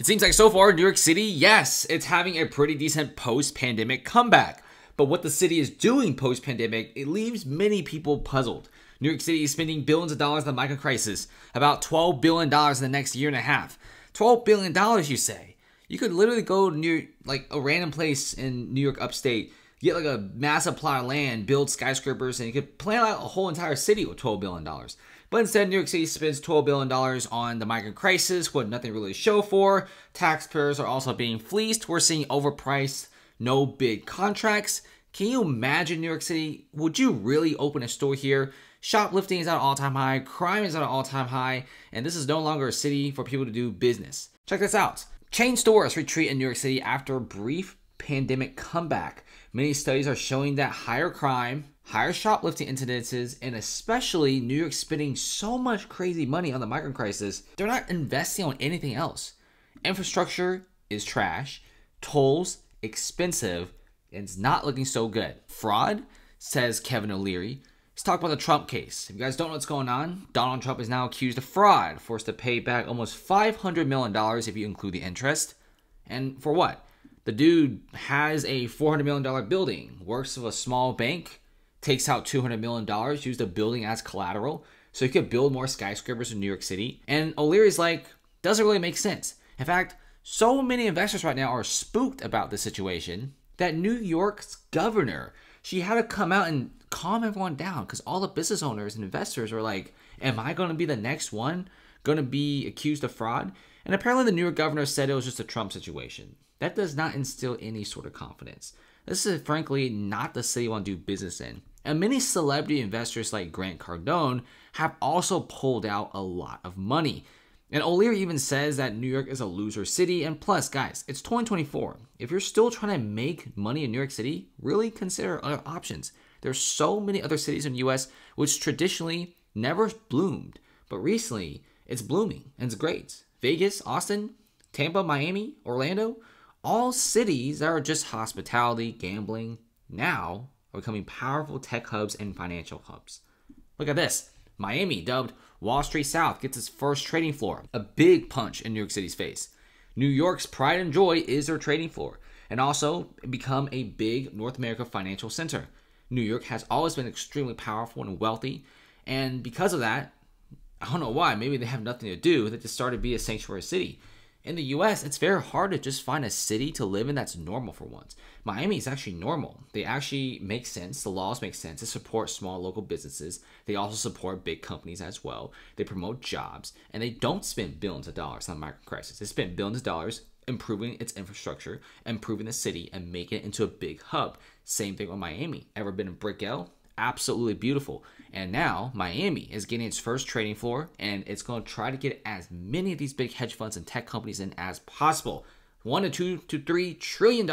It seems like so far New York City, yes, it's having a pretty decent post-pandemic comeback. But what the city is doing post-pandemic, it leaves many people puzzled. New York City is spending billions of dollars on the migrant crisis, about $12 billion in the next year and a half. $12 billion, you say? You could literally go near like a random place in New York upstate, get like a massive plot of land, build skyscrapers, and you could plan out a whole entire city with $12 billion. But instead, New York City spends $12 billion on the migrant crisis with nothing really to show for. Taxpayers are also being fleeced. We're seeing overpriced, no big contracts. Can you imagine New York City? Would you really open a store here? Shoplifting is at an all-time high. Crime is at an all-time high. And this is no longer a city for people to do business. Check this out. Chain stores retreat in New York City after a brief pandemic comeback. Many studies are showing that higher crime, higher shoplifting incidences, and especially New York spending so much crazy money on the migrant crisis, they're not investing on anything else. Infrastructure is trash, tolls expensive, and it's not looking so good. Fraud, says Kevin O'Leary. Let's talk about the Trump case. If you guys don't know what's going on, Donald Trump is now accused of fraud, forced to pay back almost $500 million if you include the interest. And for what? The dude has a $400 million building, works with a small bank, takes out $200 million, used the building as collateral, so he could build more skyscrapers in New York City. And O'Leary's like, doesn't really make sense. In fact, so many investors right now are spooked about this situation that New York's governor, she had to come out and calm everyone down because all the business owners and investors are like, am I going to be the next one going to be accused of fraud? And apparently the New York governor said it was just a Trump situation. That does not instill any sort of confidence. This is frankly not the city you want to do business in. And many celebrity investors like Grant Cardone have also pulled out a lot of money. And O'Leary even says that New York is a loser city. And plus, guys, it's 2024. If you're still trying to make money in New York City, really consider other options. There's so many other cities in the US which traditionally never bloomed. But recently, it's blooming and it's great. Vegas, Austin, Tampa, Miami, Orlando, all cities that are just hospitality, gambling, now are becoming powerful tech hubs and financial hubs. Look at this. Miami, dubbed Wall Street South, gets its first trading floor. A big punch in New York City's face. New York's pride and joy is their trading floor, and also become a big North America financial center. New York has always been extremely powerful and wealthy, and because of that, I don't know why, maybe they have nothing to do, they just started to be a sanctuary city. In the US, it's very hard to just find a city to live in that's normal for once. Miami is actually normal. They actually make sense. The laws make sense. They support small local businesses. They also support big companies as well. They promote jobs. And they don't spend billions of dollars on the migrant crisis. They spend billions of dollars improving its infrastructure, improving the city, and making it into a big hub. Same thing with Miami. Ever been in Brickell? Absolutely beautiful. And now Miami is getting its first trading floor, and it's going to try to get as many of these big hedge funds and tech companies in as possible. $1 to $2 to $3 trillion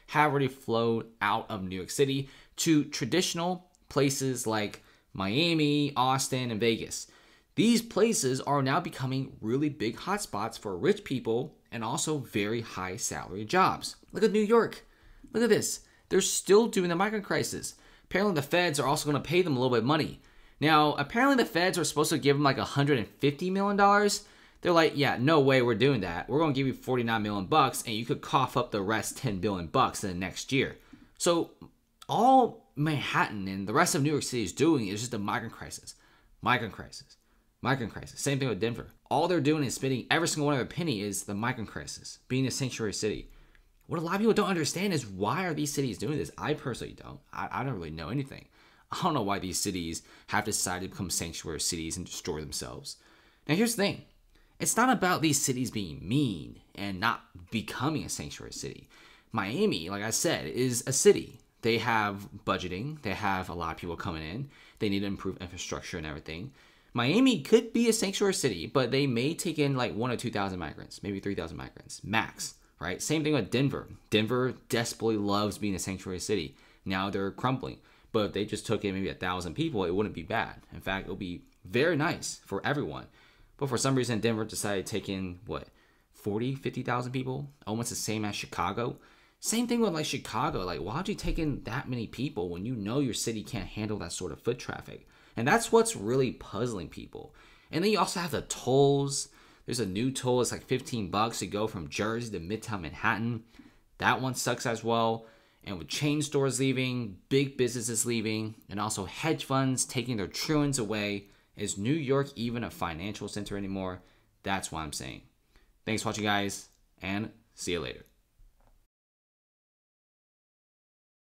have already flowed out of New York City to traditional places like Miami, Austin, and Vegas. These places are now becoming really big hotspots for rich people and also very high salary jobs. Look at New York. Look at this. They're still doing the migrant crisis. Apparently the feds are also going to pay them a little bit of money. Now, apparently the feds are supposed to give them like $150 million. They're like, yeah, no way we're doing that. We're going to give you $49 million and you could cough up the rest $10 billion in the next year. So all Manhattan and the rest of New York City is doing is just a migrant crisis. Migrant crisis. Migrant crisis. Same thing with Denver. All they're doing is spending every single one of their penny is the migrant crisis, being a sanctuary city. What a lot of people don't understand is why are these cities doing this? I personally don't. I don't really know anything. I don't know why these cities have decided to become sanctuary cities and destroy themselves. Now here's the thing. It's not about these cities being mean and not becoming a sanctuary city. Miami, like I said, is a city. They have budgeting. They have a lot of people coming in. They need to improve infrastructure and everything. Miami could be a sanctuary city, but they may take in like 1,000 or 2,000 migrants, maybe 3,000 migrants, max. Right? Same thing with Denver. Denver desperately loves being a sanctuary city. Now they're crumbling. But if they just took in maybe 1,000 people, it wouldn't be bad. In fact, it would be very nice for everyone. But for some reason, Denver decided to take in, 40, 50,000 people? Almost the same as Chicago. Same thing with like Chicago. Like, why would you take in that many people when you know your city can't handle that sort of foot traffic? And that's what's really puzzling people. And then you also have the tolls. There's a new toll. It's like $15 to go from Jersey to Midtown Manhattan. That one sucks as well. And with chain stores leaving, big businesses leaving, and also hedge funds taking their trillions away, is New York even a financial center anymore? That's what I'm saying. Thanks for watching, guys, and see you later.